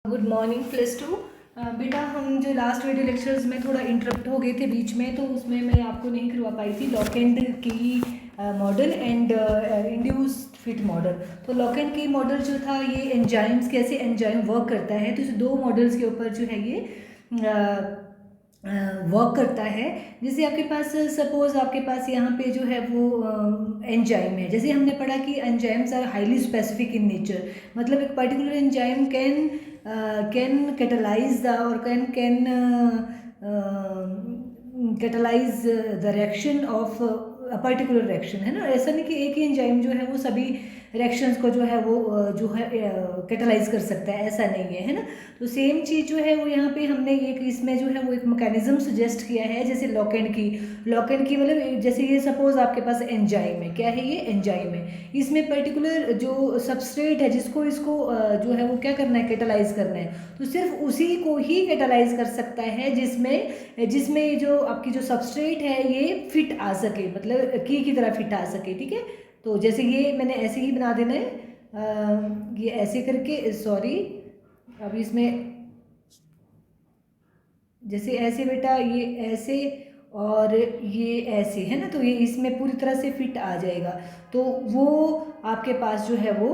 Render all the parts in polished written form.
Good morning +2। बेटा हम जो लास्ट वीडियो लेक्चर्स में थोड़ा इंटरप्ट हो गए थे बीच में, तो उसमें मैं आपको नहीं करवा पाई थी लॉक एंड की model and induced fit model. तो लॉक एंड की मॉडल जो था ये एंजाइम्स, कैसे एंजाइम वर्क करता है, तो इस दो मॉडल्स के ऊपर जो है ये वर्क करता है। जैसे आपके पास सपोज आपके पास यहाँ पे जो है वो एंजाइम है। जैसे हमने पढ़ा कि enzymes are highly specific in nature, मतलब एक particular enzyme can catalyse the और can catalyse the reaction of a particular reaction, है ना। ऐसा नहीं कि एक ही एंजाइम जो है वो सभी रिएक्शंस को जो है वो जो है कैटलाइज कर सकता है, ऐसा नहीं है, है ना। तो सेम चीज़ जो है वो यहाँ पे हमने एक इसमें जो है वो एक मैकेनिज्म सजेस्ट किया है, जैसे लॉक एंड की मतलब जैसे ये सपोज आपके पास एंजाइम है, क्या है ये एंजाइम है, इसमें पर्टिकुलर जो सबस्ट्रेट है जिसको इसको जो है वो क्या करना है, कैटलाइज करना है, तो सिर्फ उसी को ही कैटलाइज कर सकता है जिसमें जिसमें जो आपकी जो सबस्ट्रेट है ये फिट आ सके, मतलब की तरह फिट आ सके, ठीक है। तो जैसे ये मैंने ऐसे ही बना देना है, ये ऐसे करके, सॉरी अब इसमें जैसे ऐसे बेटा, ये ऐसे और ये ऐसे, है ना। तो ये इसमें पूरी तरह से फिट आ जाएगा। तो वो आपके पास जो है वो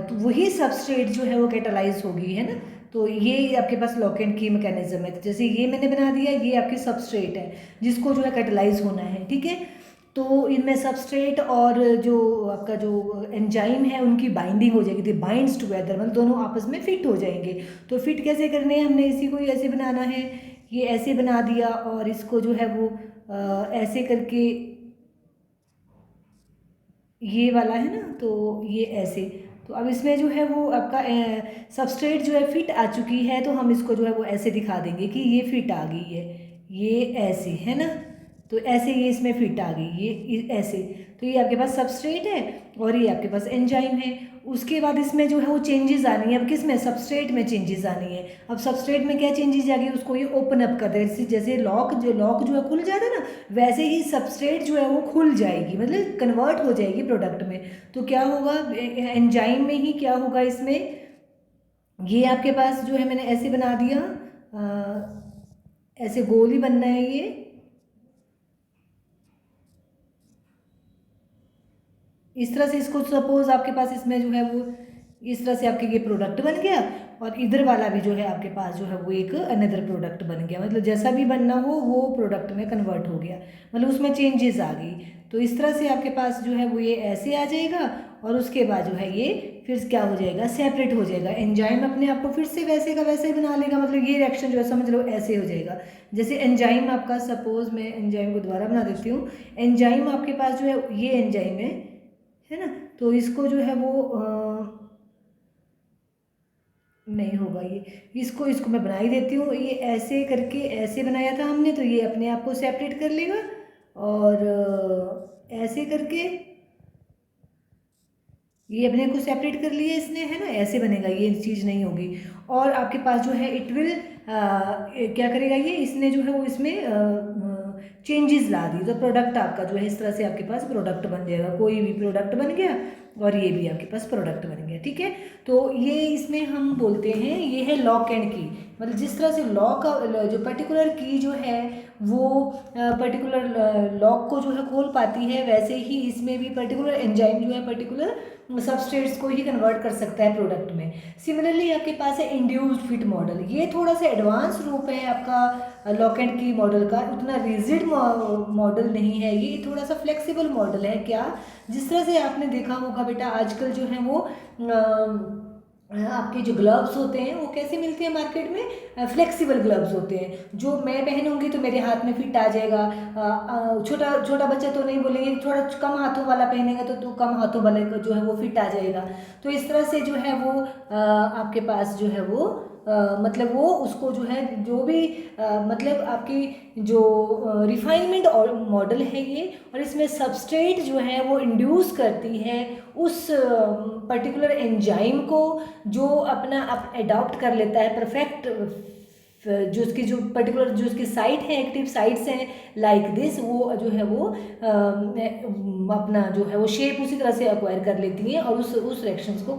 तो वही सबस्ट्रेट जो है वो कैटलाइज होगी, है ना। तो ये आपके पास लॉक एंड की मैकेनिज्म है। तो जैसे ये मैंने बना दिया, ये आपकी सबस्ट्रेट है जिसको जो है कैटलाइज होना है, ठीक है। तो इनमें सबस्ट्रेट और जो आपका जो एंजाइम है उनकी बाइंडिंग हो जाएगी, तो बाइंड्स टुगेदर, मतलब दोनों आपस में फिट हो जाएंगे। तो फिट कैसे करने हैं, हमने इसी को ही ऐसे बनाना है, ये ऐसे बना दिया और इसको जो है वो ऐसे करके ये वाला है ना, तो ये ऐसे। तो अब इसमें जो है वो आपका सबस्ट्रेट जो है फिट आ चुकी है, तो हम इसको जो है वो ऐसे दिखा देंगे कि ये फिट आ गई है, ये ऐसे, है ना। तो ऐसे ये इसमें फिट आ गई, ये ऐसे। तो ये आपके पास सबस्ट्रेट है और ये आपके पास एंजाइम है। उसके बाद इसमें जो है वो चेंजेस आनी है। अब किस में, सबस्ट्रेट में चेंजेस आनी है। अब सबस्ट्रेट में क्या चेंजेस आ गई, उसको ये ओपन अप कर दे, जैसे लॉक जो है खुल जाता है ना, वैसे ही सबस्ट्रेट जो है वो खुल जाएगी, मतलब कन्वर्ट हो जाएगी प्रोडक्ट में। तो क्या होगा, एंजाइम में ही क्या होगा, इसमें ये आपके पास जो है मैंने ऐसे बना दिया, ऐसे गोल ही बनना है ये। इस तरह से इसको सपोज आपके पास इसमें जो है वो इस तरह से आपके ये प्रोडक्ट बन गया, और इधर वाला भी जो है आपके पास जो है वो एक अनदर प्रोडक्ट बन गया, मतलब जैसा भी बनना हो वो प्रोडक्ट में कन्वर्ट हो गया, मतलब उसमें चेंजेस आ गई। तो इस तरह से आपके पास जो है वो ये ऐसे आ जाएगा, और उसके बाद जो है ये फिर क्या हो जाएगा, सेपरेट हो जाएगा। एंजाइम अपने आप को फिर से वैसे का वैसे ही बना लेगा, मतलब ये रिएक्शन जो है समझ लो ऐसे हो जाएगा। जैसे एंजाइम आपका, सपोज मैं एंजाइम को दोबारा बना देती हूँ। एंजाइम आपके पास जो है ये एंजाइम है ना। तो इसको जो है वो नहीं होगा ये, इसको इसको मैं बना ही देती हूँ। ये ऐसे करके ऐसे बनाया था हमने, तो ये अपने आप को सेपरेट कर लेगा, और ऐसे करके ये अपने को सेपरेट कर लिया इसने, है ना। ऐसे बनेगा, ये चीज़ नहीं होगी। और आपके पास जो है इट विल क्या करेगा, ये इसने जो है वो इसमें चेंजेस ला दी, तो प्रोडक्ट आपका जो है इस तरह से आपके पास प्रोडक्ट बन जाएगा, कोई भी प्रोडक्ट बन गया, और ये भी आपके पास प्रोडक्ट बन गया, ठीक है। तो ये इसमें हम बोलते हैं ये है लॉक एंड की, मतलब जिस तरह से लॉक जो पर्टिकुलर की जो है वो पर्टिकुलर लॉक को जो है खोल पाती है, वैसे ही इसमें भी पर्टिकुलर एंजाइम जो है पर्टिकुलर सबस्ट्रेट्स को ही कन्वर्ट कर सकता है प्रोडक्ट में। सिमिलरली आपके पास है इंड्यूस्ड फिट मॉडल, ये थोड़ा सा एडवांस रूप है आपका लॉक एंड की मॉडल का, उतना रिजिड मॉडल नहीं है, ये थोड़ा सा फ्लेक्सिबल मॉडल है। क्या, जिस तरह से आपने देखा होगा बेटा आजकल जो है वो आपके जो ग्लव्स होते हैं वो कैसे मिलते हैं मार्केट में, फ्लेक्सिबल ग्लव्स होते हैं, जो मैं पहनूंगी तो मेरे हाथ में फिट आ जाएगा। छोटा छोटा बच्चा तो नहीं बोलेंगे, थोड़ा कम हाथों वाला पहनेगा तो कम हाथों वाले को जो है वो फिट आ जाएगा। तो इस तरह से जो है वो आपके पास जो है वो मतलब वो उसको जो है जो भी मतलब आपकी जो रिफाइनमेंट और मॉडल है ये, और इसमें सबस्ट्रेट जो है वो इंड्यूस करती है उस पर्टिकुलर एंजाइम को, जो अपना अडॉप्ट कर लेता है परफेक्ट जो उसकी जो पर्टिकुलर जो उसकी साइट है, एक्टिव साइट्स हैं लाइक दिस, वो जो है वो अपना जो है वो शेप उसी तरह से एक्वायर कर लेती हैं और उस रिएक्शंस को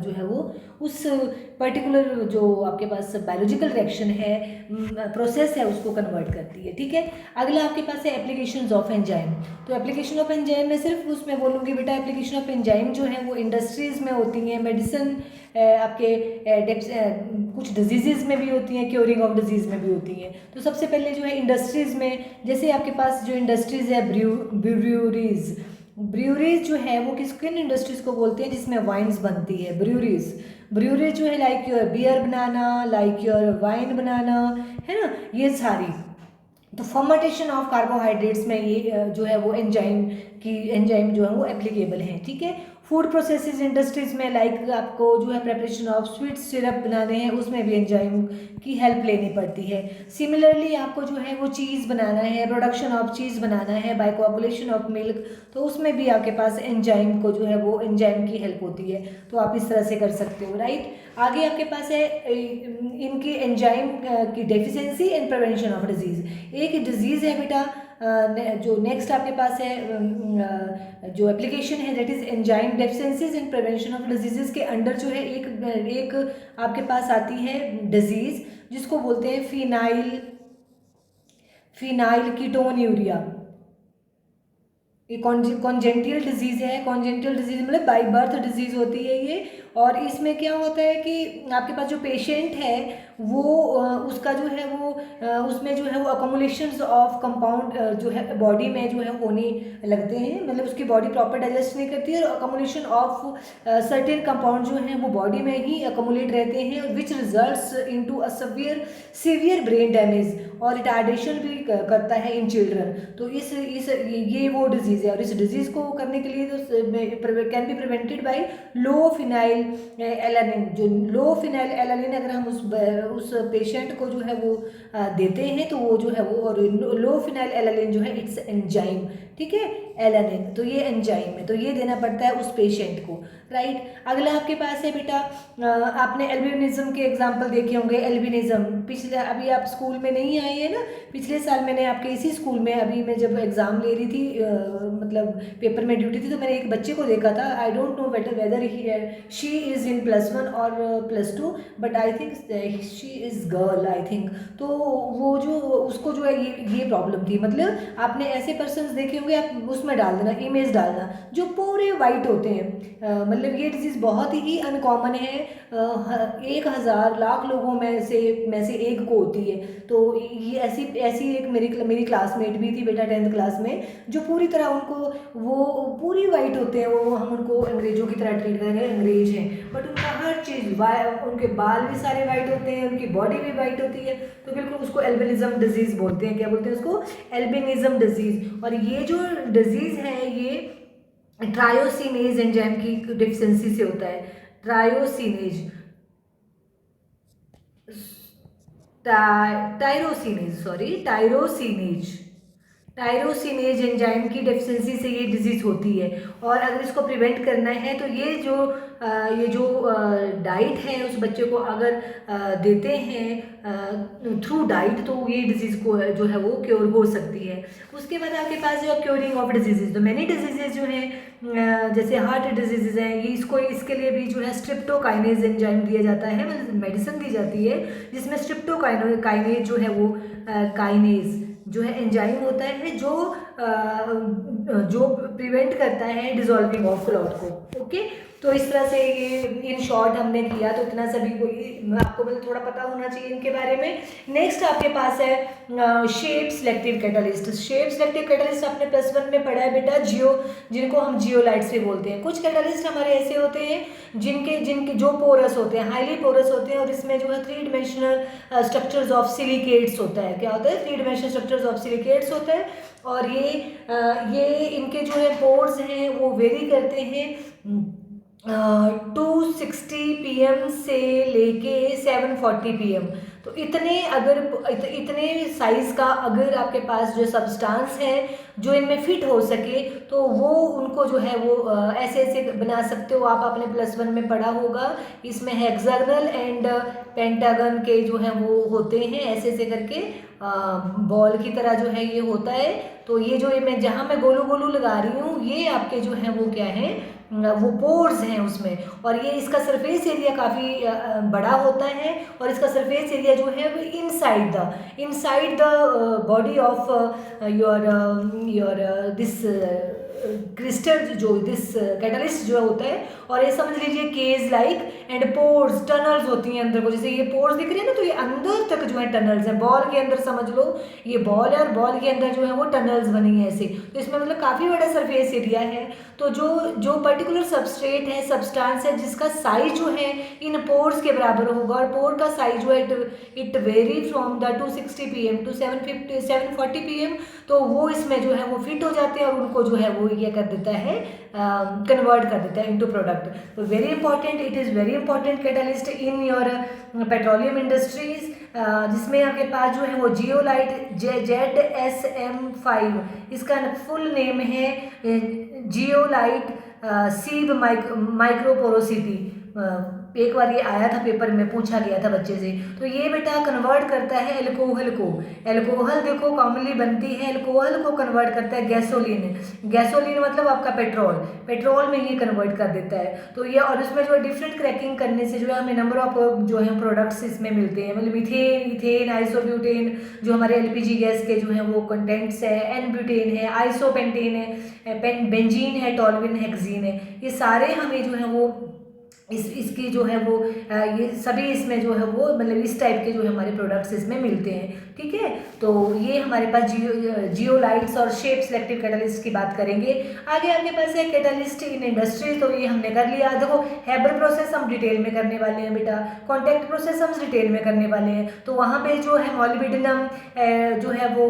जो है वो उस पर्टिकुलर जो आपके पास बायोलॉजिकल रिएक्शन है, प्रोसेस है, उसको कन्वर्ट करती है। ठीक है, अगला आपके पास है एप्लीकेशंस ऑफ एंजाइम। तो एप्लीकेशन ऑफ एंजाइम में सिर्फ उसमें बोलूँगी बेटा, एप्लीकेशन ऑफ एंजाइम जो है वो इंडस्ट्रीज़ में होती हैं, मेडिसिन आपके कुछ डिजीज़ में भी होती हैं, क्योरिंग ऑफ डिजीज़ में भी होती हैं। तो सबसे पहले जो है इंडस्ट्रीज़ में, जैसे आपके पास जो इंडस्ट्रीज़ है ब्रूरीज, ब्रूरीज जो है वो किन इंडस्ट्रीज़ को बोलते हैं जिसमें वाइन्स बनती है, ब्रूरीज। ब्रूरीज जो है लाइक योर बियर बनाना, लाइक योर वाइन बनाना, है ना, ये सारी। तो फर्मेंटेशन ऑफ कार्बोहाइड्रेट्स में ये जो है वो एंजाइम जो है वो एप्लीकेबल हैं। ठीक है, फूड प्रोसेसेस इंडस्ट्रीज में लाइक आपको जो है प्रेपरेशन ऑफ स्वीट सिरप बनाने हैं, उसमें भी एंजाइम की हेल्प लेनी पड़ती है। सिमिलरली आपको जो है वो चीज़ बनाना है, प्रोडक्शन ऑफ चीज़ बनाना है बाय कोआगुलेशन ऑफ मिल्क, तो उसमें भी आपके पास एंजाइम को जो है वो एंजाइम की हेल्प होती है। तो आप इस तरह से कर सकते हो, राइट। आगे आपके पास है इनकी एंजाइम की deficiency and prevention of disease. एक डिजीज़ है बेटा जो नेक्स्ट आपके पास है जो एप्लीकेशन है, that is enzyme deficiencies and prevention of diseases के अंडर जो है एक आपके पास आती है डिजीज जिसको बोलते हैं फिनाइल कीटोन्यूरिया। ये कॉन्जेंटियल डिजीज़ है। कॉन्जेंटियल डिजीज़ मतलब बाई बर्थ डिजीज़ होती है ये। और इसमें क्या होता है कि आपके पास जो पेशेंट है वो उसका जो है वो उसमें जो है वो अकोमुलेशंस ऑफ कंपाउंड जो है बॉडी में जो है होने लगते हैं, मतलब उसकी बॉडी प्रॉपर डाइजेस्ट नहीं करती है और अकोमुलेशन ऑफ सर्टेन कंपाउंड जो हैं वो बॉडी में ही अकोमुलेट रहते हैं, which results into a severe brain damage और रिटार्डेशन भी करता है इन चिल्ड्रन। तो इस ये वो डिजीज़ है और इस डिजीज़ को करने के लिए तो can be prevented by low phenyl alanine. जो लो फिनाइल एलानिन अगर हम उस पेशेंट को जो है वो देते हैं तो वो जो है वो, और लो फिनाइल एलानिन जो है इट्स एंजाइम, ठीक है, एलानिन, तो ये एंजाइम है, तो ये देना पड़ता है उस पेशेंट को, राइट। अगला आपके पास है बेटा, आपने एल्बिनिज्म के एग्जाम्पल देखे होंगे। एल्बिनिज्म पिछले, अभी आप स्कूल में नहीं आए हैं ना, पिछले साल मैंने आपके इसी स्कूल में, अभी मैं जब एग्ज़ाम ले रही थी मतलब पेपर में ड्यूटी थी, तो मैंने एक बच्चे को देखा था। I don't know whether she is in +1 और +2, but I think she is girl, I think. तो वो जो उसको जो है ये प्रॉब्लम थी। मतलब आपने ऐसे पर्सन्स देखे होंगे, आप उसमें डाल देना, इमेज डालना, जो पूरे वाइट होते हैं। मतलब ये डिजीज़ बहुत ही अनकॉमन है, 1000 लाख लोगों में से एक को होती है। तो ये ऐसी एक मेरी क्लासमेट भी थी बेटा 10th क्लास में, जो पूरी तरह उनको वो पूरी वाइट होते हैं, वो हम उनको अंग्रेजों की तरह ट्रीट करेंगे, अंग्रेज हैं, बट उनका हर चीज़ उनके बाल भी सारे वाइट होते हैं, उनकी बॉडी भी वाइट होती है। तो बिल्कुल उसको एल्बिनिज्म डिजीज़ बोलते हैं। क्या बोलते हैं उसको? Albinism disease. और ये जो डिजीज़ है ये ट्रायोसिनेज एंजाइम की डिफिशिएंसी से होता है। टायरोसिनेज एंजाइम की डेफिशिएंसी से ये डिजीज़ होती है। और अगर इसको प्रिवेंट करना है तो ये जो डाइट है उस बच्चे को अगर देते हैं थ्रू डाइट, तो ये डिजीज़ को जो है वो क्योर हो सकती है। उसके बाद आपके पास जो क्योरिंग ऑफ डिजीज़, तो मैनी डिजीज़ जो हैं जैसे हार्ट डिजीज़ हैं, ये इसके लिए भी जो है स्ट्रिप्टोकाइनेज एंजाइम दिया जाता है, मतलब मेडिसिन दी जाती है जिसमें स्ट्रिप्टोकाइनेज जो है वो काइनेज जो है एंजाइम होता है जो प्रिवेंट करता है डिसॉल्विंग ऑफ क्लॉट को। ओके, तो इस तरह से ये इन शॉर्ट हमने किया, तो इतना सभी को आपको मतलब थोड़ा पता होना चाहिए इनके बारे में। नेक्स्ट आपके पास है shape selective catalyst. Shape selective catalyst आपने +1 में पढ़ा है बेटा, जिनको हम जियोलाइट्स भी बोलते हैं। कुछ कैटालिस्ट हमारे ऐसे होते हैं जिनके जो पोरस होते हैं, हाईली पोरस होते हैं, और इसमें जो है 3 डिमेंशनल स्ट्रक्चर्स ऑफ सिलिकेट्स होता है। क्या होता है? 3 डिमेंशनल स्ट्रक्चर्स ऑफ सिलिकेट्स होता है। और ये इनके जो है पोर्स हैं वो वेरी करते हैं 260 PM से लेके 740 PM। तो इतने साइज़ का अगर आपके पास जो सब्सटेंस है जो इनमें फिट हो सके, तो वो उनको जो है वो ऐसे ऐसे बना सकते हो आप। आपने +1 में पढ़ा होगा, इसमें हेक्सागोनल एंड पेंटागन के जो है वो होते हैं, ऐसे ऐसे करके बॉल की तरह जो है ये होता है। तो ये जो मैं जहाँ मैं गोलू गोलू लगा रही हूँ, ये आपके जो है वो क्या है, वो पोर्स हैं उसमें। और ये इसका सरफेस एरिया काफ़ी बड़ा होता है, और इसका सरफेस एरिया जो है वो inside the body of your this crystal, जो दिस कैटलिस्ट जो होता है। और ये समझ लीजिए cage like and pores, tunnels होती हैं अंदर को, जैसे ये पोर्स दिख रही है ना, तो ये अंदर तक जो है टनल्स हैं। बॉल के अंदर समझ लो ये बॉल है, और बॉल के अंदर जो है वो टनल्स बनी है ऐसे। तो इसमें मतलब काफ़ी बड़ा सरफेस एरिया है। तो जो पर्टिकुलर सबस्ट्रेट है, सब्सटेंस है, जिसका साइज जो है इन पोर्स के बराबर होगा, और पोर का साइज जो है it vary from the 260 pm to 740 pm, तो वो इसमें जो है वो फिट हो जाते हैं, और उनको जो है वो ये कर देता है, कन्वर्ट कर देता है इनटू प्रोडक्ट। तो very important, it is very important catalyst in your petroleum industries, जिसमें आपके पास जो है वो जियोलाइट ZSM5, इसका फुल नेम है जियोलाइट सीब माइक्रोपोरोसिटी। एक बार ये आया था पेपर में, पूछा गया था बच्चे से। तो ये बेटा कन्वर्ट करता है एल्कोहल को, एल्कोहल देखो कॉमनली बनती है, एल्कोहल को कन्वर्ट करता है गैसोलीन। गैसोलीन मतलब आपका पेट्रोल में ये कन्वर्ट कर देता है। तो ये, और उसमें जो डिफरेंट क्रैकिंग करने से जो है हमें नंबर ऑफ जो है प्रोडक्ट्स इसमें मिलते हैं, मतलब मीथेन, इथेन, आइसोब्यूटेन, जो हमारे LPG गैस के जो है वो कंटेंट्स है, एन-ब्यूटेन है, आइसोपेंटेन है, बेंजीन है, टॉल्यूइन, हेक्सीन है। ये सारे हमें जो है वो इसकी जो है वो ये सभी इसमें जो है वो मतलब इस टाइप के जो है हमारे प्रोडक्ट्स इसमें मिलते हैं। ठीक है, तो ये हमारे पास जियोलाइट्स और शेप सिलेक्टिव कैटलिस्ट की बात करेंगे। आगे आपके पास है कैटलिस्ट इन इंडस्ट्री, तो ये हमने कर लिया। देखो हेबर प्रोसेस हम डिटेल में करने वाले हैं बेटा, कॉन्टैक्ट प्रोसेस हम डिटेल में करने वाले हैं। तो वहाँ पे जो है मॉलिब्डेनम जो है वो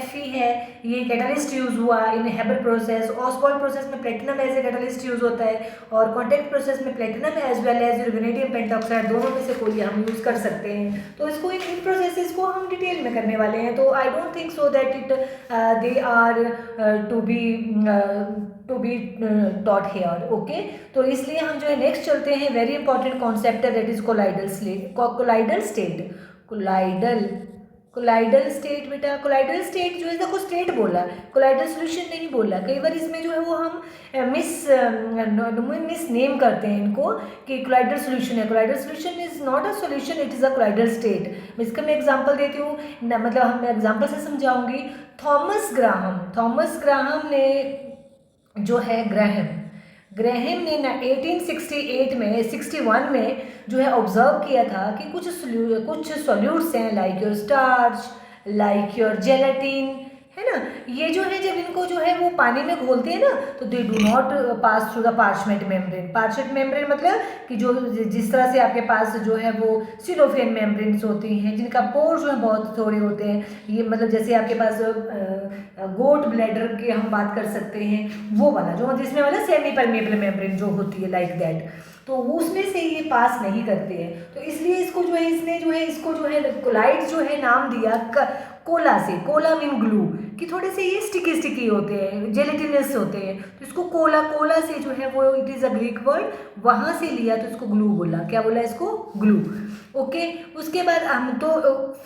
Fe है, ये कैटलिस्ट यूज़ हुआ in Haber process. Ostwald process में platinum as a catalyst use होता है, और कॉन्टैक्ट प्रोसेस में platinum as well as vanadium pentoxide, दोनों में से कोई हम यूज़ कर सकते हैं। तो इसको इन प्रोसेसेस को हम डिटेल में करने वाले हैं। तो I don't think so that it they are to be taught here. Okay, तो इसलिए हम जो है नेक्स्ट चलते हैं। वेरी इंपॉर्टेंट कॉन्सेप्ट है, दैट इज कोलाइडल स्टेट बेटा। कोलाइडल स्टेट जो है, देखो स्टेट बोला, कोलाइडल सॉल्यूशन नहीं बोला। कई बार इसमें जो है वो हम मिस नेम करते हैं इनको कि कोलाइडल सॉल्यूशन है। Colloidal solution is not a solution, it is a colloidal state. इसका मैं एग्जांपल देती हूँ, मतलब हम एग्जांपल से समझाऊंगी। थॉमस ग्राहम ने जो है ग्रैहम ने 1861 में 61 में जो है ऑब्जर्व किया था कि कुछ सॉल्यूट्स हैं, like your starch, like your gelatin, है ना, ये जो है जब इनको जो है वो पानी में घोलते हैं ना, तो they do not pass through the parchment membrane. Parchment membrane मतलब कि जो जिस तरह से आपके पास जो है वो सिलोफेन मेम्ब्रेन्स होती हैं, जिनका पोर जो है बहुत थोड़े होते हैं। ये मतलब जैसे आपके पास गोट ब्लैडर की हम बात कर सकते हैं, वो वाला जो जिसमें वाला सेमी परमेबल मेम्ब्रेन जो होती है, लाइक दैट, तो उसमें से ये पास नहीं करते हैं। तो इसलिए इसको जो है इसको जो है कोलाइड जो है नाम दिया कोला से। कोला मीन ग्लू, कि थोड़े से ये स्टिकी होते हैं, जेलेटिनस होते हैं, तो इसको कोला से जो है वो it is a Greek word, वहाँ से लिया तो इसको ग्लू बोला। क्या बोला इसको? ग्लू। ओके, उसके बाद हम तो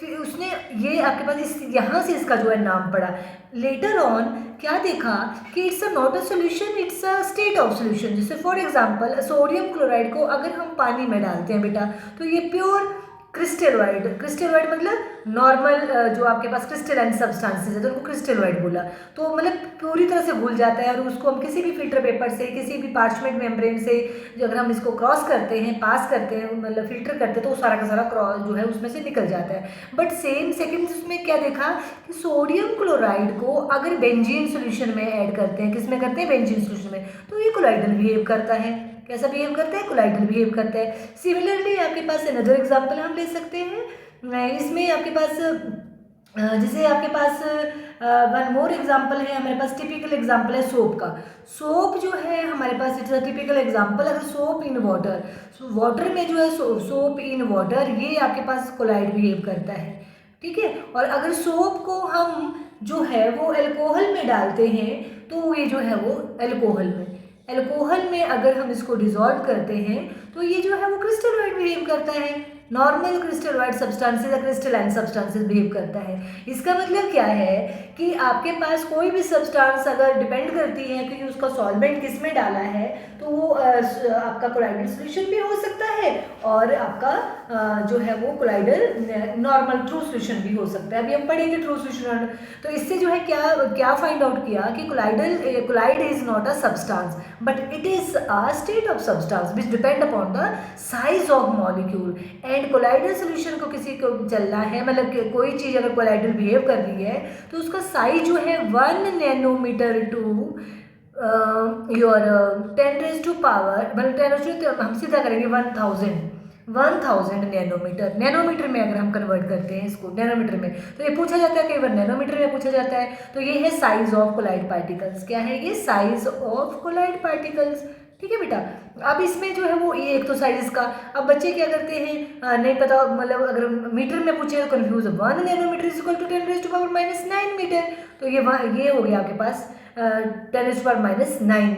फिर उसने ये आपके पास यहाँ से इसका जो है नाम पड़ा। लेटर ऑन क्या देखा कि it's a not a solution, it's a state of solution. जैसे फॉर एग्जांपल सोडियम क्लोराइड को अगर हम पानी में डालते हैं बेटा, तो ये प्योर क्रिस्टलोइड मतलब नॉर्मल जो आपके पास क्रिस्टलाइन सब्सटेंसेस है, तो उनको क्रिस्टलोइड बोला। तो मतलब पूरी तरह से घुल जाता है, और उसको हम किसी भी फिल्टर पेपर से, किसी भी पार्चमेंट मेम्ब्रेन से जो अगर हम इसको क्रॉस करते हैं, पास करते हैं, मतलब फिल्टर करते हैं, तो सारा का सारा क्रॉस जो है उसमें से निकल जाता है। बट सेकेंड उसमें क्या देखा कि सोडियम क्लोराइड को अगर बेंजीन सोल्यूशन में ऐड करते हैं, किसमें करते हैं? बेंजीन सोल्यूशन में, तो ये कोलाइडल बिहेव करता है। कैसा बिहेव करता है? कोलाइडल बिहेव करता है। सिमिलरली आपके पास अनदर एग्जांपल हम ले सकते हैं, इसमें आपके पास जैसे आपके पास वन मोर एग्जाम्पल है, हमारे पास टिपिकल एग्जाम्पल है सोप का। सोप जो है हमारे पास इट्स अ टिपिकल एग्जाम्पल। अगर सोप इन वाटर, वाटर में जो है सोप इन वाटर, ये आपके पास कोलाइड बिहेव करता है, ठीक है। और अगर सोप को हम जो है वो अल्कोहल में डालते हैं तो ये जो है वो अल्कोहल में अगर हम इसको डिजॉल्व करते हैं तो ये जो है वो क्रिस्टलॉइड बिहेव करता है। नॉर्मल क्रिस्टलॉइड सब्सटेंसेस या क्रिस्टलाइन सब्सटेंसेस बिहेव करता है। इसका मतलब क्या है कि आपके पास कोई भी सब्सटेंस अगर डिपेंड करती है कि उसका सॉल्वेंट किस में डाला है, तो वो आपका कोलाइडल सॉल्यूशन भी हो सकता है और आपका जो है वो कोलाइडल नॉर्मल ट्रू सॉल्यूशन भी हो सकता है। अभी हम पढ़ेंगे ट्रू सॉल्यूशन। तो इससे जो है क्या फाइंड आउट किया कि colloid is not a substance but it is a state of substance which depend upon the size of molecule. And colloidal solution को किसी को चलना है, मतलब कोई चीज़ अगर कोलाइडल बिहेव कर रही है तो उसका साइज जो है 1 नैनोमीटर टू योर 10⁻⁴, मतलब 10⁻⁴ हम सीधा करेंगे 1000 नैनोमीटर में अगर हम कन्वर्ट करते हैं इसको नैनोमीटर में, तो ये पूछा जाता है कई बार नैनोमीटर में पूछा जाता है। तो ये है साइज ऑफ कोलाइड पार्टिकल्स। क्या है ये? साइज ऑफ कोलाइड पार्टिकल्स, ठीक है बेटा। अब इसमें जो है वो ये एक तो साइज का, अब बच्चे क्या करते हैं नहीं पता, मतलब अगर मीटर में पूछे तो confuse, 1 nanometre is equal to 10⁻⁻⁹ metre. तो ये हो गया आपके पास 10⁻⁹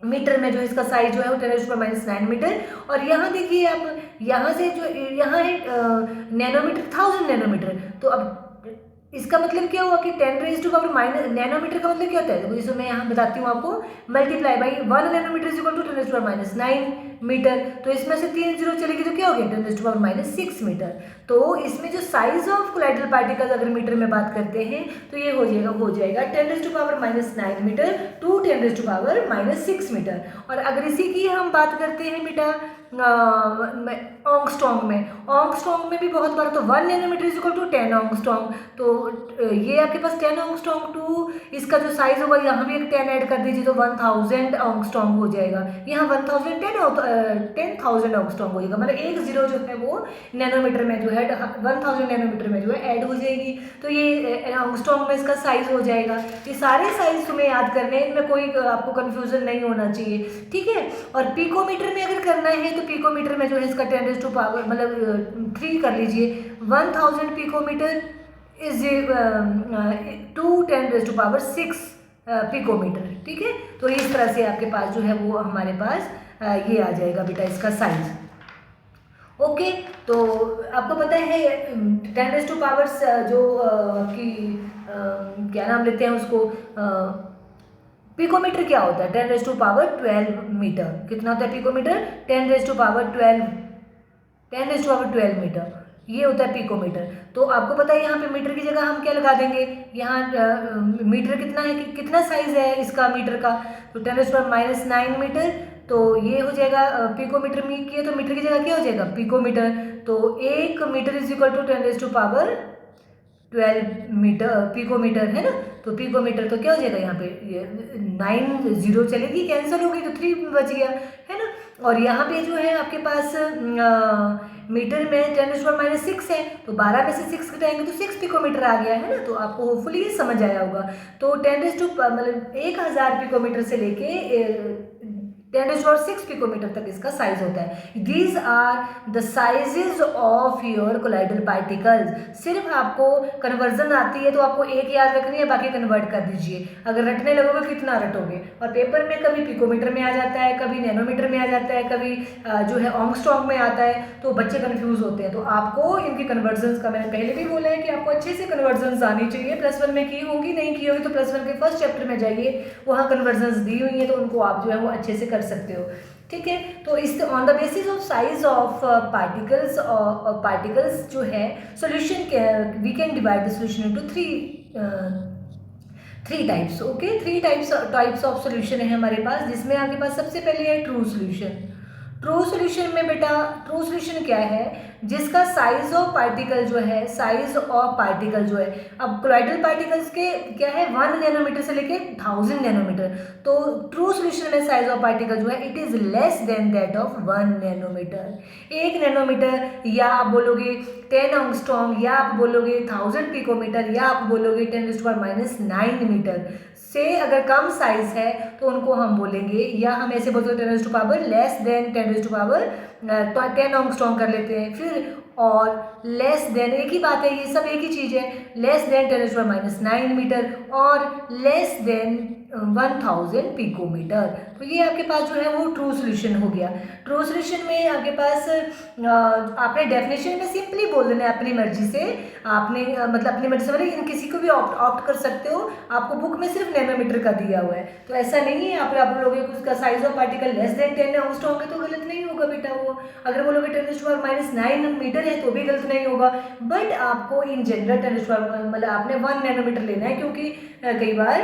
मीटर में जो इसका साइज जो है वो 10⁻⁹ मीटर। और यहाँ देखिए आप, यहाँ से जो यहाँ है नैनोमीटर, 1000 नैनोमीटर। तो अब इसका मतलब क्या हुआ कि 10⁻⁻⁻ नैनोमीटर का मतलब क्या होता है? तो इसको मैं यहाँ बताती हूँ आपको, multiply by 1 nanometre is equal to 10⁻⁹ metre. तो इसमें से 3 जीरो चलेगी तो क्या हो गया? 10⁻⁶ मीटर। तो इसमें जो साइज ऑफ कोलाइडल पार्टिकल्स अगर मीटर में बात करते हैं तो ये हो जाएगा 10⁻⁹ मीटर टू 10⁻⁻⁶ मीटर। और अगर इसी की हम बात करते हैं बेटा ऑंगस्ट्रॉन्ग में भी बहुत बार, तो 1 नैनोमीटर इज इक्वल टू 10 ऑंगस्ट्रॉन्ग। तो ये आपके पास 10 ऑंगस्ट्रॉन्ग टू इसका जो साइज होगा, यहाँ भी एक 10 ऐड कर दीजिए तो 1000 ऑंगस्ट्रॉन्ग हो जाएगा। यहाँ 10,000 ऑंगस्ट्रॉन्ग हो जाएगा, मतलब एक जीरो जो है वो नैनोमीटर में जो है 1000 नैनोमीटर में जो है ऐड हो जाएगी। तो ये ऑंगस्ट्रॉन्ग में इसका साइज हो जाएगा। ये सारे साइज तुम्हें याद करने हैं, इनमें कोई आपको कन्फ्यूजन नहीं होना चाहिए, ठीक है। और पिकोमीटर में अगर करना है तो पिकोमीटर में जो है इसका 10⁻⁴ मतलब 3 कर लीजिए, 1000 पिकोमीटर इज टू 10⁻⁶ पिकोमीटर, ठीक है। तो इस तरह से आपके पास जो है वो हमारे पास ये आ जाएगा बेटा इसका साइज। ओके, तो आपको पता है 10⁻⁴ जो आपकी क्या नाम लेते हैं उसको, पिकोमीटर क्या होता है? 10⁻12 मीटर। कितना होता है पिकोमीटर? 10⁻12 मीटर, ये होता है पिकोमीटर। तो आपको पता है यहाँ पे मीटर की जगह हम क्या लगा देंगे, यहाँ मीटर कितना है, कितना साइज है इसका मीटर का, तो 10⁻⁹ मीटर। तो ये हो जाएगा पिकोमीटर में किए तो मीटर की जगह क्या हो जाएगा? पिकोमीटर। तो 1 metre is equal to 10⁻12 metre picometre, है ना। तो पिकोमीटर तो क्या हो जाएगा, यहाँ पे ये 9 जीरो चलेगी, कैंसिल हो गई तो 3 बच गया, है ना। और यहाँ पे जो है आपके पास मीटर में 10⁻⁶ है, तो 12 में से 6 घटाएंगे तो 6 पिकोमीटर आ गया, है ना। तो आपको होपफुली ये समझ आया होगा। तो मतलब 1000 पिकोमीटर से लेके 10⁻⁶ पिकोमीटर तक इसका साइज होता है। These are the sizes of your colloidal particles. सिर्फ आपको कन्वर्जन आती है तो आपको एक याद रखनी है, बाकी कन्वर्ट कर दीजिए। अगर रटने लगोगे कितना रटोगे। और पेपर में कभी पिकोमीटर में आ जाता है, कभी नैनोमीटर में आ जाता है, कभी जो है ऑंगस्ट्रॉन्ग में आता है, तो बच्चे कन्फ्यूज होते हैं। तो आपको इनकी कन्वर्जन का मैंने पहले भी बोला है कि आपको अच्छे से कन्वर्जन आनी चाहिए। +1 में की होंगी, नहीं की होगी तो +1 के फर्स्ट चैप्टर में जाइए, वहाँ कन्वर्जन दी हुई है तो उनको आप जो है वो अच्छे से कर सकते हो, ठीक है। तो इस on the basis of size of particles जो है solution we can divide the solution into three types. Okay, 3 types of solution है हमारे पास, जिसमें आपके पास सबसे पहले है ट्रू सॉल्यूशन। ट्रू सॉल्यूशन में बेटा, ट्रू सॉल्यूशन क्या है? जिसका साइज ऑफ पार्टिकल जो है, साइज ऑफ पार्टिकल जो है, अब कोलाइडल पार्टिकल्स के क्या है 1 नैनोमीटर से लेके 1000 नैनोमीटर, तो ट्रू सोल्यूशन में साइज ऑफ पार्टिकल जो है it is less than that of 1 nanometre. 1 nanometre, या आप बोलोगे 10 एंगस्ट्रॉम, या आप बोलोगे 1000 पिकोमीटर, या आप बोलोगे 10⁻⁹ मीटर से अगर कम साइज है तो उनको हम बोलेंगे, या हम ऐसे बोलते हैं 10⁻⁻ लेस देन 10⁻10 एंगस्ट्रॉम कर लेते हैं। फिर और लेस देन, एक ही बात है, ये सब एक ही चीज़ है, लेस देन 10⁻⁹ मीटर और लेस देन 1000 पिकोमीटर। तो ये आपके पास जो है वो ट्रू सोल्यूशन हो गया। ट्रू सोल्यूशन में आपके पास आपने डेफिनेशन में सिंपली बोल देना है अपनी मर्जी से, आपने मतलब अपनी मर्जी से, मतलब किसी को भी ऑप्ट कर सकते हो, आपको बुक में सिर्फ नैनोमीटर का दिया हुआ है, तो ऐसा नहीं है आप बोलोगे कि उसका size of particle less than 10 angstrom है तो गलत नहीं होगा बेटा वो। अगर बोलोगे 10⁻⁹ मीटर है तो भी गलत नहीं होगा, बट आपको इन जनरल 10 मतलब आपने 1 नैनोमीटर लेना है, क्योंकि कई बार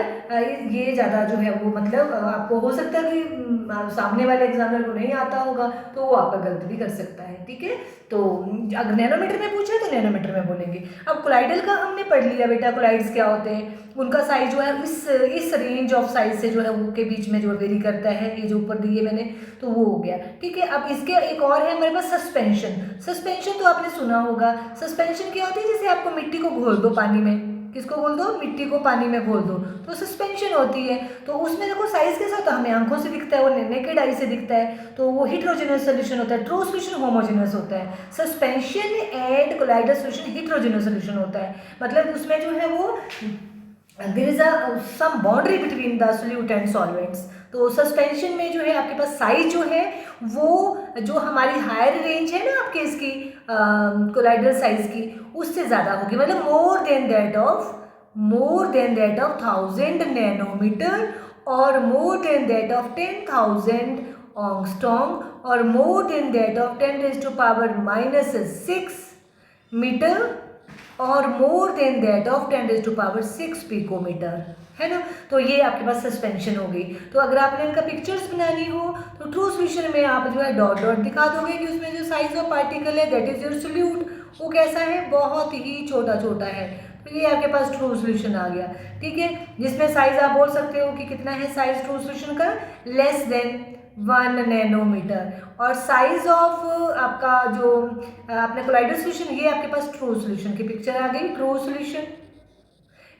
ये ज़्यादा जो है वो मतलब आपको हो सकता है कि सामने वाले एग्जामिनर को नहीं आता होगा तो वो आपका गलत भी कर सकता है, ठीक है। तो अगर नैनोमीटर में पूछे तो नैनोमीटर में बोलेंगे। अब कोलाइडल का हमने पढ़ लिया बेटा, कोलाइड्स क्या होते हैं, उनका साइज जो है इस रेंज ऑफ साइज से जो है वो के बीच में जो वेरी करता है, ये जो ऊपर दिए मैंने, तो वो हो गया, ठीक है। अब इसके एक और है हमारे पास सस्पेंशन। सस्पेंशन तो आपने सुना होगा, सस्पेंशन क्या होती है, जैसे आपको मिट्टी को घोल दो पानी में, किसको घोल दो, मिट्टी को पानी में घोल दो, तो सस्पेंशन होती है। तो उसमें देखो साइज कैसा होता है, हमें आंखों से दिखता है, वो नेकेड आई से दिखता है, तो वो हेटेरोजेनस सॉल्यूशन होता है। ट्रू सॉल्यूशन होमोजेनस होता है। Suspension and colloidal solution heterogeneous solution होता है, मतलब उसमें जो है वो there is some boundary between the solute and solvents. तो सस्पेंशन में जो है आपके पास साइज जो है वो जो हमारी हायर रेंज है ना आपके इसकी कोलाइडल साइज की, उससे ज़्यादा होगी, मतलब more than that of 1000 nanometre और more than that of 10,000 angstrom और more than that of 10⁻⁻6 metre और more than that of 10⁻6 picometre, है ना। तो ये आपके पास सस्पेंशन हो गई। तो अगर आपने इनका पिक्चर्स बनानी हो तो ट्रू सोल्यूशन में आप जो है डॉट डॉट दिखा दोगे कि उसमें जो साइज ऑफ पार्टिकल है दैट इज योर सोल्यूट, वो कैसा है, बहुत ही छोटा छोटा है। तो ये आपके पास ट्रू सोल्यूशन आ गया, ठीक है, जिसमें साइज आप बोल सकते हो कि कितना है साइज ट्रू सोल्यूशन का, लेस देन 1 नैनोमीटर। और साइज ऑफ आपका जो आपने कोलाइडल सोल्यूशन, ये आपके पास ट्रू सोल्यूशन की पिक्चर आ गई, ट्रू सोल्यूशन,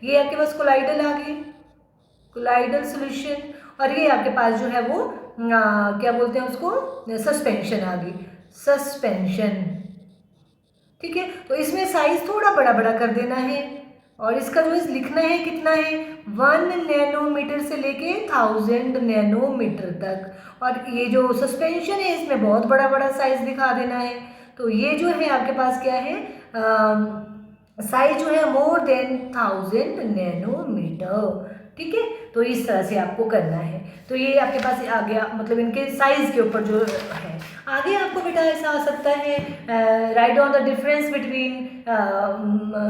ये आपके पास कोलाइडल आ गई, कोलाइडल सोल्यूशन, और ये आपके पास जो है वो क्या बोलते हैं उसको, सस्पेंशन आ गई, सस्पेंशन, ठीक है। तो इसमें साइज थोड़ा बड़ा बड़ा कर देना है और इसका जो है लिखना है कितना है, 1 नैनोमीटर से लेके 1000 नैनोमीटर तक। और ये जो सस्पेंशन है इसमें बहुत बड़ा बड़ा साइज दिखा देना है। तो ये जो है आपके पास क्या है, साइज जो है मोर देन 1000 नैनोमीटर, ठीक है। तो इस तरह से आपको करना है। तो ये आपके पास आ गया, मतलब इनके साइज के ऊपर जो है। आगे आपको बेटा ऐसा आ सकता है, right on the difference between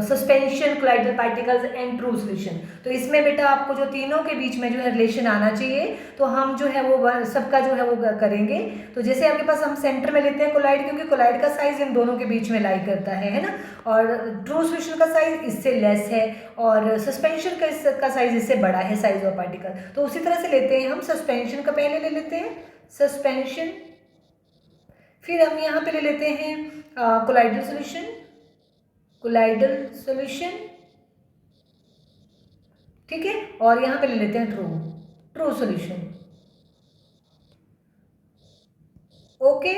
suspension colloidal particles and true solution. तो इसमें बेटा आपको जो तीनों के बीच में जो है रिलेशन आना चाहिए, तो हम जो है वो सबका जो है वो करेंगे। तो जैसे आपके पास हम सेंटर में लेते हैं कोलाइड, क्योंकि कोलाइड का साइज इन दोनों के बीच में लाई करता है ना, और ट्रू सोल्यूशन का साइज इससे लेस है और सस्पेंशन का साइज इससे बड़ा है, साइज ऑफ पार्टिकल। तो उसी तरह से लेते हैं हम, सस्पेंशन का पहले ले लेते हैं सस्पेंशन, फिर हम यहाँ पे ले लेते हैं कोलाइडल सॉल्यूशन, कोलाइडल सॉल्यूशन, ठीक है, और यहाँ पे ले लेते हैं ट्रू सॉल्यूशन, ओके।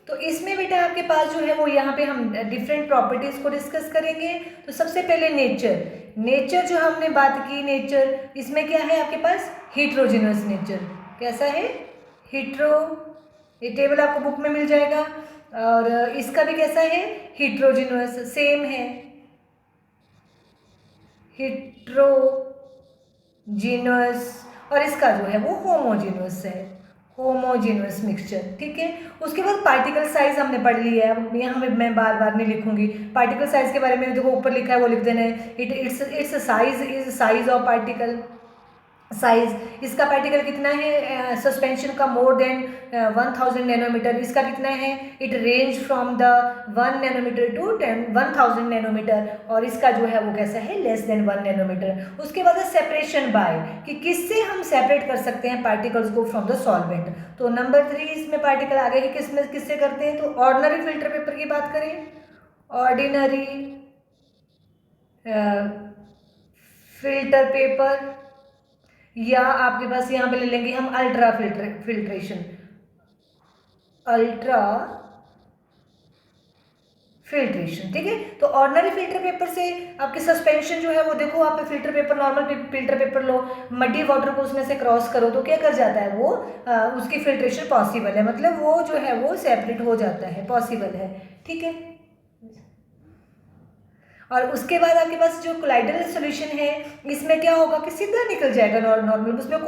तो इसमें बेटा आपके पास जो है वो यहाँ पे हम डिफरेंट प्रॉपर्टीज को डिस्कस करेंगे। तो सबसे पहले नेचर जो हमने बात की, नेचर इसमें क्या है आपके पास, हेटेरोजेनस नेचर, कैसा है, हेटेरो, ये टेबल आपको बुक में मिल जाएगा। और इसका भी कैसा है, हेटेरोजेनस, सेम है, हेटेरोजेनस। और इसका जो है वो होमोजेनस है, होमोजेनस मिक्सचर, ठीक है। उसके बाद पार्टिकल साइज हमने पढ़ लिया है, अब यहाँ मैं बार बार नहीं लिखूंगी। पार्टिकल साइज के बारे में देखो ऊपर लिखा है वो लिख देना है, it's size is size of particle, size, इसका पार्टिकल कितना है सस्पेंशन का, मोर देन 1000 नैनोमीटर, इसका कितना है, it range from the 1 nanometre to 1000 nanometre, और इसका जो है वो कैसा है, लेस देन 1 नैनोमीटर। उसके बाद सेपरेशन बाय, कि किससे हम सेपरेट कर सकते हैं पार्टिकल्स को फ्रॉम द सॉल्वेंट। तो नंबर 3 इसमें पार्टिकल आ गए कि किसमें किससे करते हैं, तो ऑर्डिनरी फिल्टर पेपर की बात करें, ऑर्डिनरी फिल्टर पेपर, या आपके पास यहाँ पे ले लेंगे हम अल्ट्रा फिल्ट्रेशन, अल्ट्रा फिल्ट्रेशन, ठीक है। तो ऑर्डिनरी फिल्टर पेपर से आपके सस्पेंशन जो है वो, देखो आप filter paper, normal filter paper लो, मड्डी वाटर को उसमें से क्रॉस करो तो क्या कर जाता है वो, उसकी फिल्ट्रेशन पॉसिबल है, मतलब वो जो है वो सेपरेट हो जाता है, पॉसिबल है, ठीक है। और उसके बाद आपके पास जो कोलाइडल सॉल्यूशन है, इसमें क्या होगा कि सीधा निकल जाएगा नॉर्मल, उसमें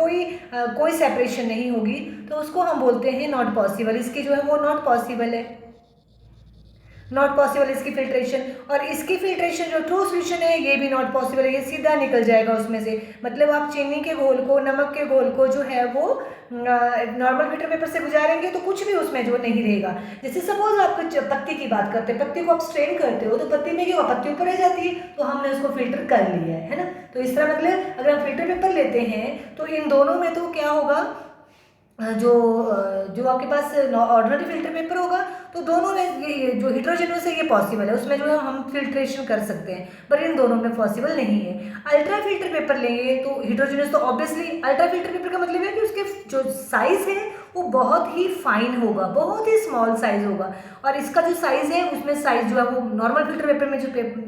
कोई सेपरेशन नहीं होगी, तो उसको हम बोलते हैं नॉट पॉसिबल, इसकी जो है वो नॉट पॉसिबल है, नॉट पॉसिबल इसकी फिल्ट्रेशन। और इसकी फिल्ट्रेशन जो ट्रू सॉल्यूशन है ये भी नॉट पॉसिबल है, ये सीधा निकल जाएगा उसमें से, मतलब आप चीनी के घोल को, नमक के घोल को जो है वो नॉर्मल फिल्टर पेपर से गुजारेंगे तो कुछ भी उसमें जो नहीं रहेगा। जैसे सपोज आप पत्ती की बात करते हैं, पत्ती को आप स्ट्रेन करते हो तो पत्ती में क्या हुआ, पत्ती ऊपर रह जाती है, तो हमने उसको फिल्टर कर लिया है ना। तो इस तरह मतलब अगर हम फिल्टर पेपर लेते हैं तो इन दोनों में तो क्या होगा, जो जो आपके पास ऑर्डिनरी फिल्टर पेपर होगा तो दोनों में ये जो हिट्रोजेनस है ये पॉसिबल है, उसमें जो है हम फिल्ट्रेशन कर सकते हैं, पर इन दोनों में पॉसिबल नहीं है। अल्ट्रा फिल्टर पेपर लेंगे तो हिट्रोजेनस तो ऑब्वियसली, अल्ट्रा फिल्टर पेपर का मतलब है कि उसके जो साइज है वो बहुत ही फाइन होगा, बहुत ही स्मॉल साइज होगा, और इसका जो साइज है उसमें साइज जो है वो नॉर्मल फिल्टर पेपर में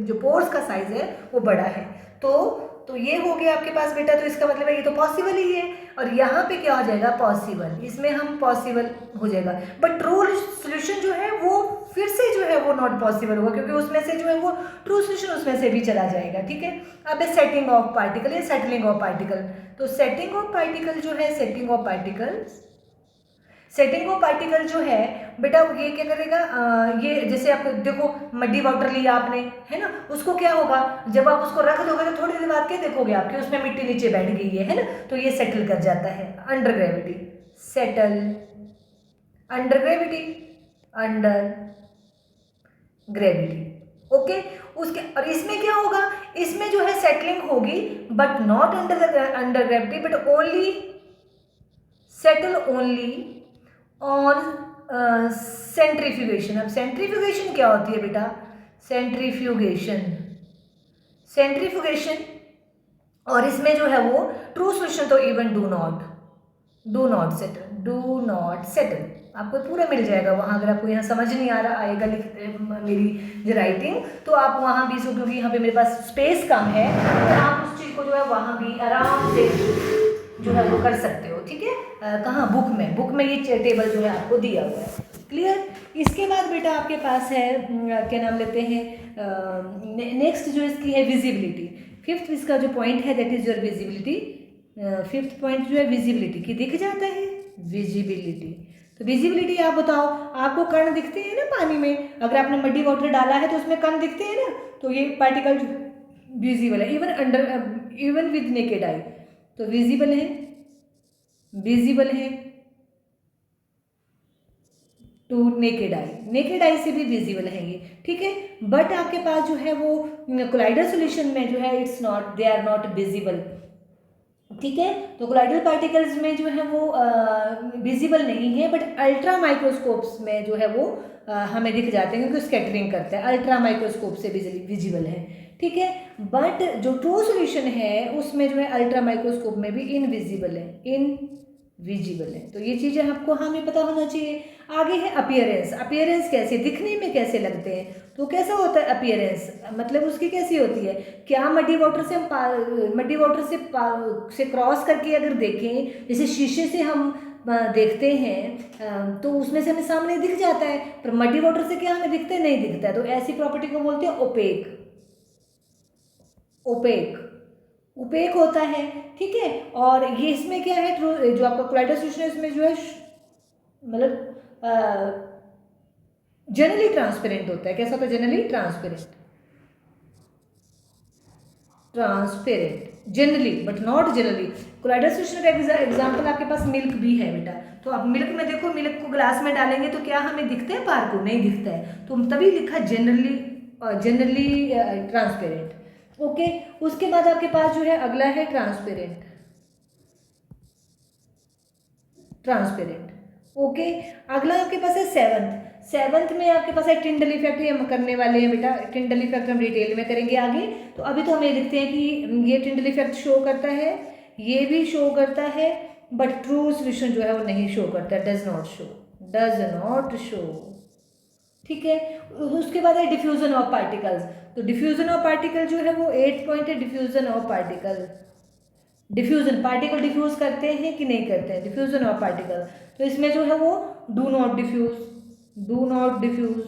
जो पोर्स का साइज है वो बड़ा है। तो ये हो गया आपके पास बेटा, तो इसका मतलब है ये तो पॉसिबल ही है, और यहाँ पे क्या हो जाएगा, पॉसिबल, इसमें हम पॉसिबल हो जाएगा, बट ट्रू सॉल्यूशन जो है वो फिर से जो है वो नॉट पॉसिबल होगा, क्योंकि उसमें से जो है वो ट्रू सॉल्यूशन उसमें से भी चला जाएगा, ठीक है। अब है सेटिंग ऑफ पार्टिकल या सेटलिंग ऑफ पार्टिकल। तो सेटिंग ऑफ पार्टिकल जो है, setting of particle, setting of particle जो है बेटा ये क्या करेगा, ये जैसे आप देखो मड्डी वाटर लिया आपने, है ना, उसको क्या होगा, जब आप उसको रख दोगे तो थोड़ी देर बाद क्या देखोगे आपके उसमें मिट्टी नीचे बैठ गई है ना, तो ये सेटल कर जाता है under gravity, settle under gravity, under gravity, okay. उसके और इसमें क्या होगा, इसमें जो है सेटलिंग होगी but not under gravity, but only settle only on centrifugation. अब सेंट्रीफ्यूगेशन क्या होती है बेटा, सेंट्रीफ्यूगेशन, सेंट्रीफ्यूगेशन, और इसमें जो है वो ट्रू सॉल्यूशन तो even do not settle, do not settle, आपको पूरा मिल जाएगा वहाँ। अगर आपको यहाँ समझ नहीं आ रहा आएगा मेरी जो राइटिंग, तो आप वहाँ भी, क्योंकि यहाँ पे मेरे पास स्पेस कम है, तो आप उस चीज़ को जो है वहाँ भी आराम से जो है वो कर सकते हो, ठीक है। कहाँ, बुक में ये टेबल जो है आपको दिया हुआ है, क्लियर। इसके बाद बेटा आपके पास है क्या नाम लेते हैं, नेक्स्ट जो इसकी है विजिबिलिटी, फिफ्थ इसका जो पॉइंट है that is your visibility. Fifth point जो है विजिबिलिटी की, दिख जाता है विजिबिलिटी। तो विजिबिलिटी आप बताओ, आपको कण दिखते हैं ना पानी में, अगर आपने मड्डी वाटर डाला है तो उसमें कण दिखते हैं ना, तो ये पार्टिकल विजिबल है इवन विद नेकेड आई, तो विजिबल है, विजिबल है टू नेकेड आई से भी विजिबल है ये, ठीक है। बट आपके पास जो है वो कोलाइडल सॉल्यूशन में जो है it's not, they are not visible, ठीक है। तो कोलाइडल पार्टिकल्स में जो है वो विजिबल नहीं है, बट अल्ट्रा माइक्रोस्कोप्स में जो है वो हमें दिख जाते हैं, क्योंकि स्कैटरिंग करते हैं, अल्ट्रा माइक्रोस्कोप से विजिबल है, ठीक है। बट जो ट्रू सॉल्यूशन है उसमें जो है अल्ट्रा माइक्रोस्कोप में भी इनविजिबल है, इनविजिबल है। तो ये चीज़ें आपको हमें पता होना चाहिए। आगे है अपीयरेंस, अपीयरेंस कैसे, दिखने में कैसे लगते हैं, तो कैसा होता है अपीयरेंस, मतलब उसकी कैसी होती है, क्या मड्डी वाटर से हम मड्डी वाटर से क्रॉस करके अगर देखें, जैसे शीशे से हम देखते हैं तो उसमें से हमें सामने दिख जाता है, पर मड्डी वाटर से क्या हमें दिखता है, नहीं दिखता है, तो ऐसी प्रॉपर्टी को बोलते हैं ओपेक, ओपेक, ओपेक होता है, ठीक है। और ये इसमें क्या है, जो आपका कोलाइडल सॉल्यूशन है इसमें जो है मतलब जनरली ट्रांसपेरेंट होता है, कैसा होता है, generally transparent. Transparent generally but not generally. Colloidal solution का एग्जाम्पल आपके पास मिल्क भी है बेटा। तो अब मिल्क में देखो, मिल्क को ग्लास में डालेंगे तो क्या हमें दिखता है पार को? नहीं दिखता है, तो तभी लिखा जनरली, जनरली ट्रांसपेरेंट। ओके, उसके बाद आपके पास जो है अगला है ट्रांसपेरेंट, ट्रांसपेरेंट। ओके, अगला आपके पास है सेवंथ। सेवंथ में आपके पास है टिंडल इफेक्ट, ये हम करने वाले हैं बेटा। टिंडल इफेक्ट हम डिटेल में करेंगे आगे। तो अभी तो हम ये लिखते हैं कि ये टिंडल इफेक्ट शो करता है, ये भी शो करता है, बट ट्रू सोल्यूशन जो है वो नहीं शो करता, does not show, does not show. ठीक है, उसके बाद है डिफ्यूजन ऑफ पार्टिकल्स। तो डिफ्यूजन ऑफ पार्टिकल जो है वो 8 पॉइंट है, diffusion of particle. Diffusion, particle diffuse करते हैं कि नहीं करते हैं, डिफ्यूजन ऑफ पार्टिकल। तो इसमें जो है वो do not diffuse, do not diffuse.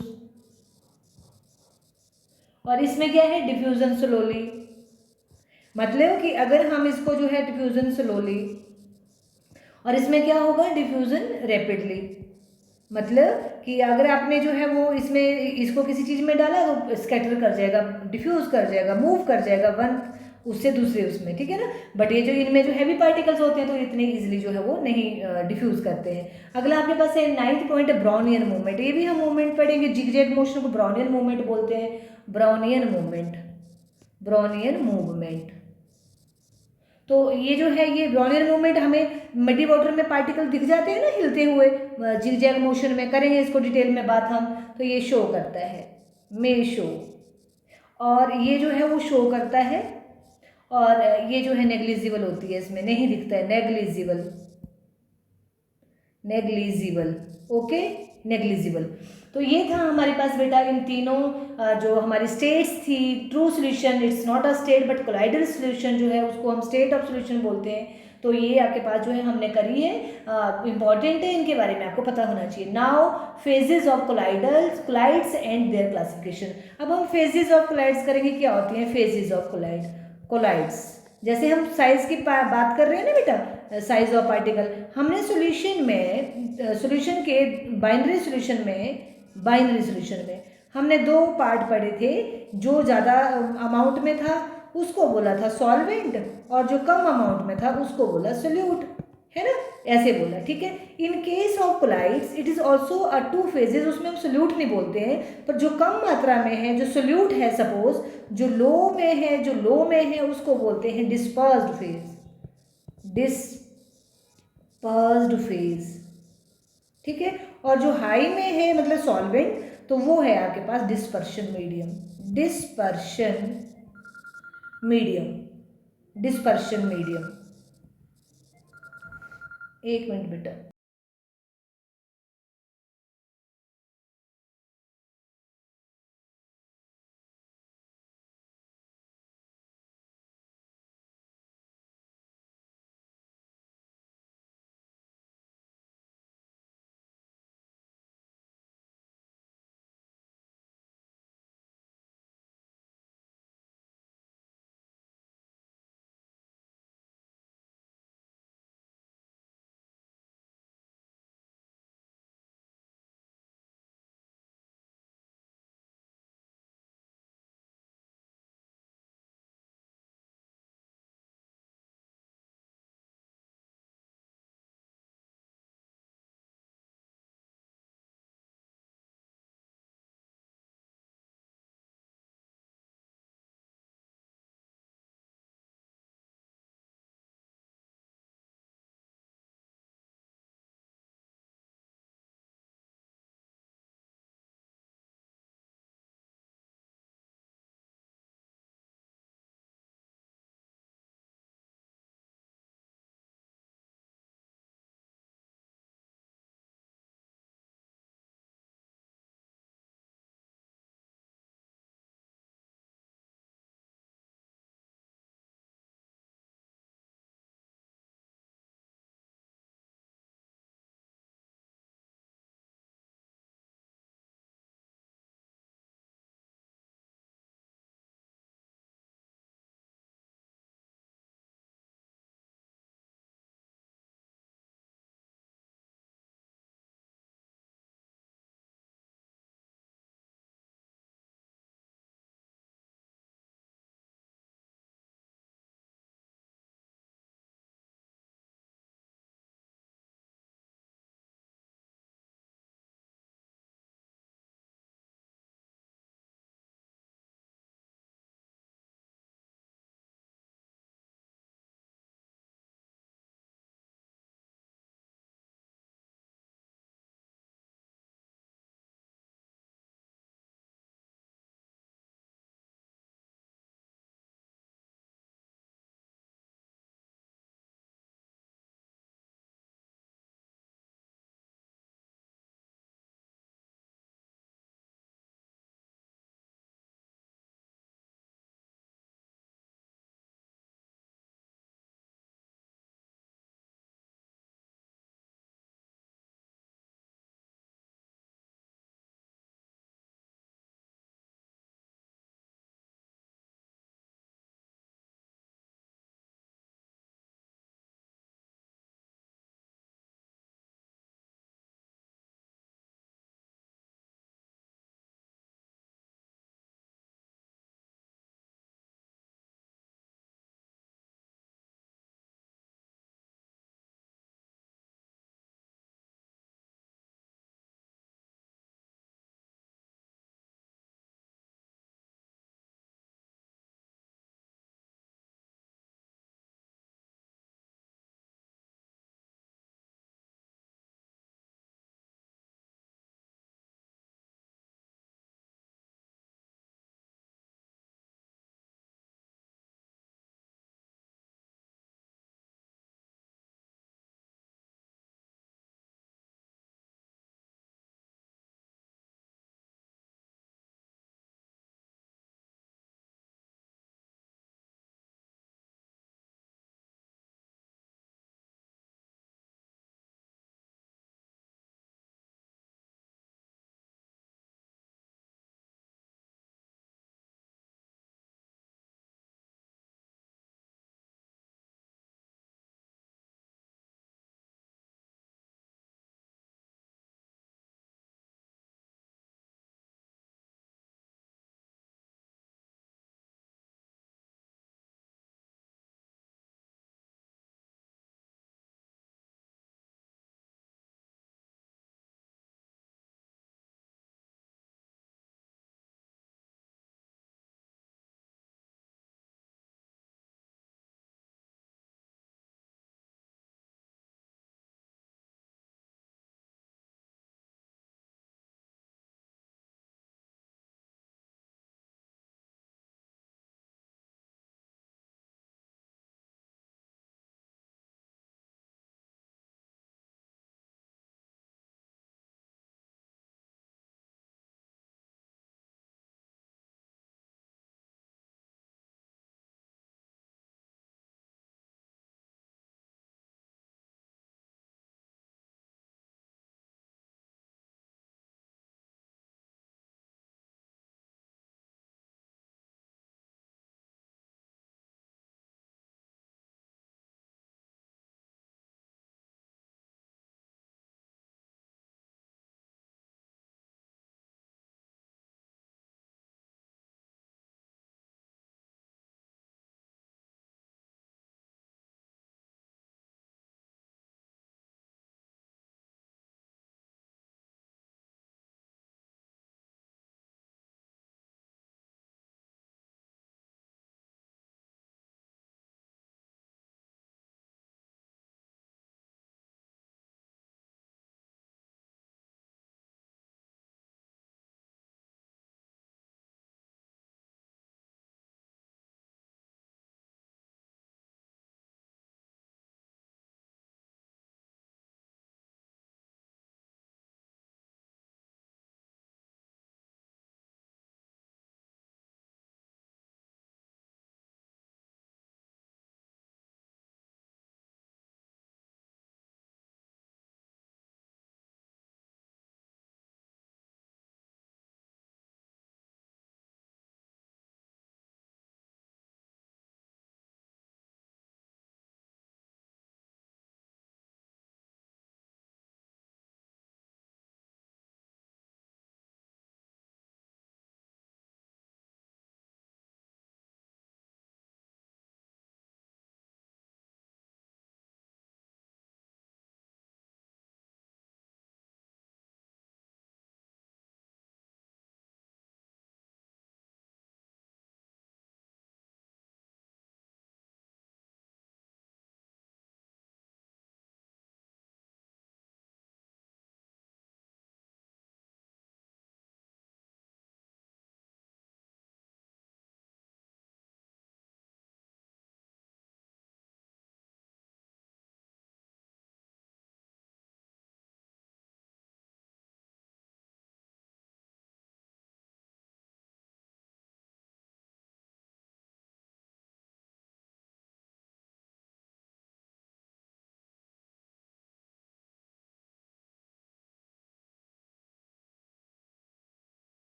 और इसमें क्या है? Diffusion slowly. मतलब कि अगर हम इसको जो है डिफ्यूजन स्लोली, और इसमें क्या होगा? Diffusion rapidly. मतलब कि अगर आपने जो है वो इसमें इसको किसी चीज़ में डाला तो स्कैटर कर जाएगा, डिफ्यूज कर जाएगा, मूव कर जाएगा वन उससे दूसरे उसमें, ठीक है ना। बट ये जो इनमें जो हैवी पार्टिकल्स होते हैं तो इतने इजीली जो है वो नहीं डिफ्यूज करते हैं। अगला आपके पास है 9th पॉइंट, ब्राउनियन मूवमेंट। ये भी हम मूवमेंट पढ़ेंगे, जिगजैग मोशन को ब्राउनियन मूवमेंट बोलते हैं, ब्राउनियन मूवमेंट, ब्राउनियन मूवमेंट। तो ये जो है ये ब्राउनियन मूवमेंट हमें मडी वाटर में पार्टिकल दिख जाते हैं ना हिलते हुए, जिगजैग मोशन में, करेंगे इसको डिटेल में बात हम। तो ये शो करता है, मे शो, और ये जो है वो शो करता है, और ये जो है नेग्लिजिबल होती है, इसमें नहीं दिखता है, नेग्लिजिबल, नेग्लिजिबल। Okay, negligible. तो ये था हमारे पास बेटा इन तीनों जो हमारी स्टेट्स थी। True solution, it's not a state but colloidal solution जो है उसको हम स्टेट ऑफ सोल्यूशन बोलते हैं। तो ये आपके पास जो है हमने करी है, इंपॉर्टेंट है, इनके बारे में आपको पता होना चाहिए। Now phases of colloidals, colloids and their classification. अब हम फेजेस ऑफ कोलाइड्स करेंगे। क्या होती हैं फेजेस ऑफ कोलाइड, कोलाइड्स? जैसे हम साइज की बात कर रहे हैं ना बेटा, साइज ऑफ पार्टिकल, हमने सॉल्यूशन में, सॉल्यूशन के बाइनरी सॉल्यूशन में, बाइनरी सॉल्यूशन में हमने दो पार्ट पढ़े थे। जो ज़्यादा अमाउंट में था उसको बोला था सॉल्वेंट, और जो कम अमाउंट में था उसको बोला सोल्यूट, है ना, ऐसे बोला, ठीक है। In case of colloids it is also a two phases, उसमें हम सोल्यूट नहीं बोलते हैं, पर जो कम मात्रा में है, जो सोल्यूट है, सपोज जो लो में है, जो लो में है उसको बोलते हैं डिस्पर्स्ड फेज, डिस्पर्स्ड फेज, ठीक है। और जो हाई में है मतलब सॉल्वेंट, तो वो है आपके पास dispersion medium, dispersion medium, dispersion medium. एक मिनट बेटा।